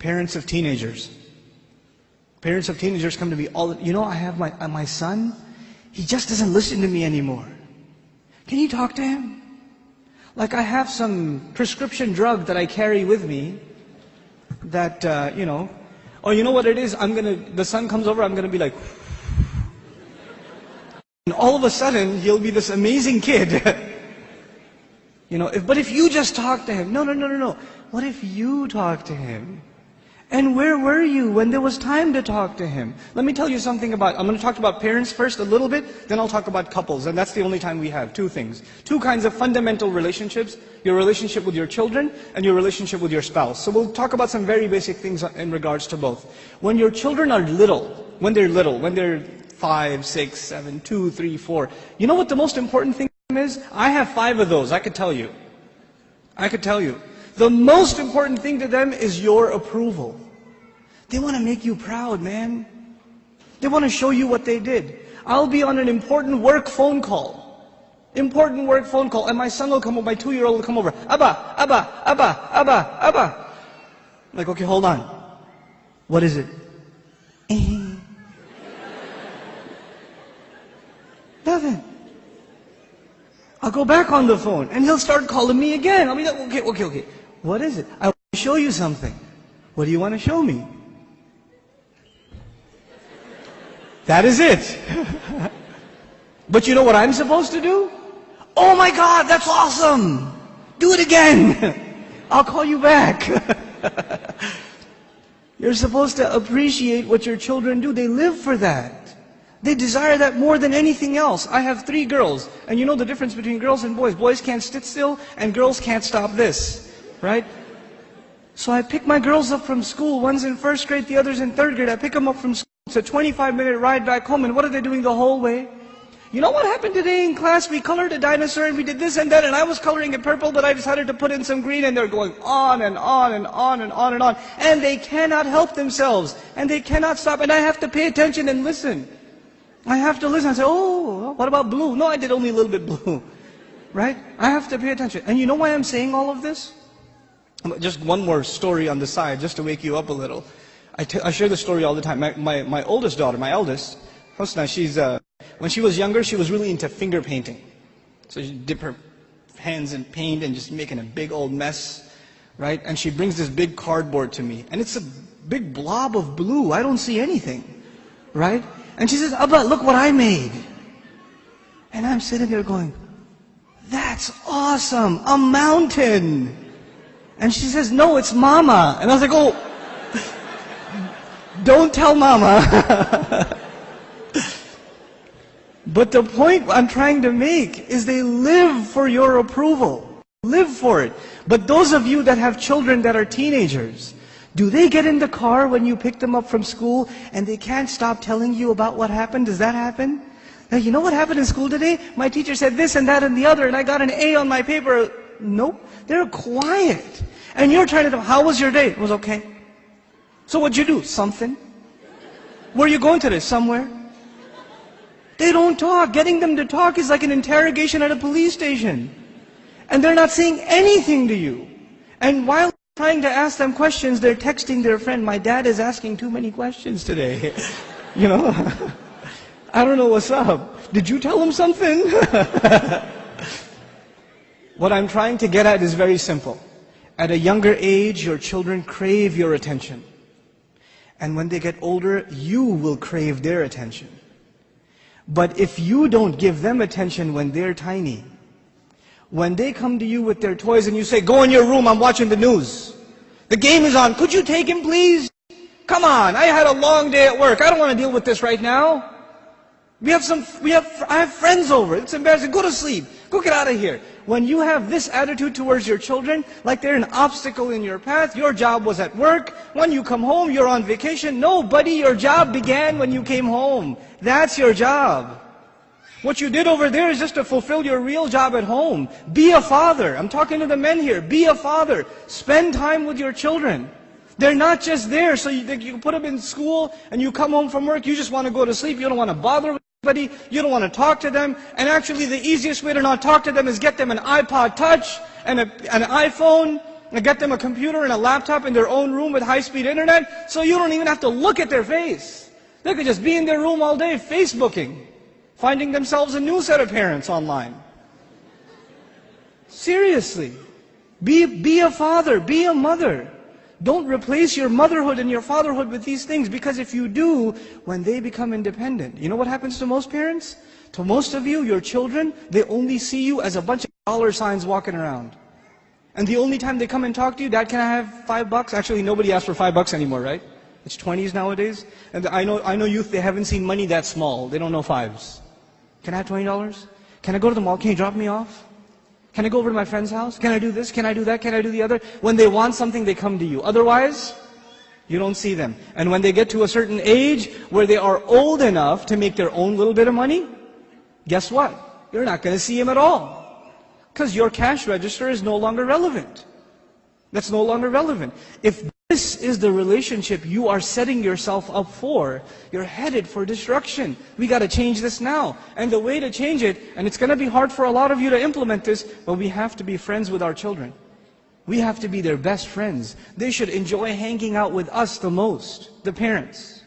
Parents of teenagers. Parents of teenagers come to me all the, I have my son, he just doesn't listen to me anymore. Can you talk to him? Like I have some prescription drug that I carry with me that, or you know what it is? The son comes over, I'm going to be like, and all of a sudden, he'll be this amazing kid. But if you just talk to him, no. What if you talk to him? And where were you when there was time to talk to him? Let me tell you something I'm going to talk about parents first a little bit, then I'll talk about couples. And that's the only time we have. Two things. Two kinds of fundamental relationships. Your relationship with your children and your relationship with your spouse. So we'll talk about some very basic things in regards to both. When your children are little, when they're 5, 6, 7, 2, 3, 4, you know what the most important thing is? I have 5 of those, I could tell you. The most important thing to them is your approval. They want to make you proud, man. They want to show you what they did. I'll be on an important work phone call. And my son will come over, my 2-year-old will come over. Abba. I'm like, okay, hold on. What is it? Nothing. I'll go back on the phone and he'll start calling me again. I'll be like, okay. What is it? I want to show you something. What do you want to show me? That is it. But you know what I'm supposed to do? Oh my God, that's awesome. Do it again. I'll call you back. You're supposed to appreciate what your children do. They live for that. They desire that more than anything else. I have 3 girls, and you know the difference between girls and boys. Boys can't sit still, and girls can't stop this, right? So I pick my girls up from school. One's in 1st grade, the other's in 3rd grade. I pick them up from school. It's a 25-minute ride back home, and what are they doing the whole way? You know what happened today in class? We colored a dinosaur, and we did this and that, and I was coloring it purple, but I decided to put in some green, and they're going on and on and on and on and on. And they cannot help themselves, and they cannot stop, and I have to pay attention and listen. I have to listen and say, oh, what about blue? No, I did only a little bit blue. Right? I have to pay attention. And you know why I'm saying all of this? Just one more story on the side, just to wake you up a little. I share this story all the time. My oldest daughter, my eldest, Hosna, when she was younger, she was really into finger painting. So she'd dip her hands in paint and just making a big old mess. Right? And she brings this big cardboard to me. And it's a big blob of blue. I don't see anything. Right? And she says, Abba, look what I made. And I'm sitting there going, that's awesome, a mountain. And she says, no, it's Mama. And I was like, oh, don't tell Mama. But the point I'm trying to make is they live for your approval. Live for it. But those of you that have children that are teenagers, do they get in the car when you pick them up from school and they can't stop telling you about what happened? Does that happen? Now, you know what happened in school today? My teacher said this and that and the other and I got an A on my paper. Nope. They're quiet. And you're trying to tell them, how was your day? It was okay. So what'd you do? Something. Where are you going today? Somewhere. They don't talk. Getting them to talk is like an interrogation at a police station. And they're not saying anything to you. And while trying to ask them questions, they're texting their friend, my dad is asking too many questions today. I don't know what's up. Did you tell him something? What I'm trying to get at is very simple. At a younger age, your children crave your attention. And when they get older, you will crave their attention. But if you don't give them attention when they're tiny, when they come to you with their toys and you say, go in your room, I'm watching the news. The game is on, could you take him please? Come on, I had a long day at work. I don't want to deal with this right now. I have friends over. It's embarrassing. Go to sleep. Go get out of here. When you have this attitude towards your children, like they're an obstacle in your path, your job was at work. When you come home, you're on vacation. No, buddy, your job began when you came home. That's your job. What you did over there is just to fulfill your real job at home. Be a father. I'm talking to the men here. Be a father. Spend time with your children. They're not just there so you put them in school and you come home from work, you just want to go to sleep, you don't want to bother with anybody, you don't want to talk to them, and actually the easiest way to not talk to them is get them an iPod Touch and an iPhone, And get them a computer and a laptop in their own room with high-speed internet, so you don't even have to look at their face. They could just be in their room all day, Facebooking, finding themselves a new set of parents online. Seriously. Be a father, be a mother. Don't replace your motherhood and your fatherhood with these things, because if you do, when they become independent, you know what happens to most parents? To most of you, your children, they only see you as a bunch of dollar signs walking around. And the only time they come and talk to you, Dad, can I have $5? Actually, nobody asks for $5 anymore, right? It's 20s nowadays. And I know youth, they haven't seen money that small. They don't know fives. Can I have $20? Can I go to the mall? Can you drop me off? Can I go over to my friend's house? Can I do this? Can I do that? Can I do the other? When they want something, they come to you. Otherwise, you don't see them. And when they get to a certain age where they are old enough to make their own little bit of money, guess what? You're not going to see them at all. Because your cash register is no longer relevant. That's no longer relevant. If this is the relationship you are setting yourself up for, you're headed for destruction. We got to change this now. And the way to change it, and it's going to be hard for a lot of you to implement this, but we have to be friends with our children. We have to be their best friends. They should enjoy hanging out with us the most, the parents.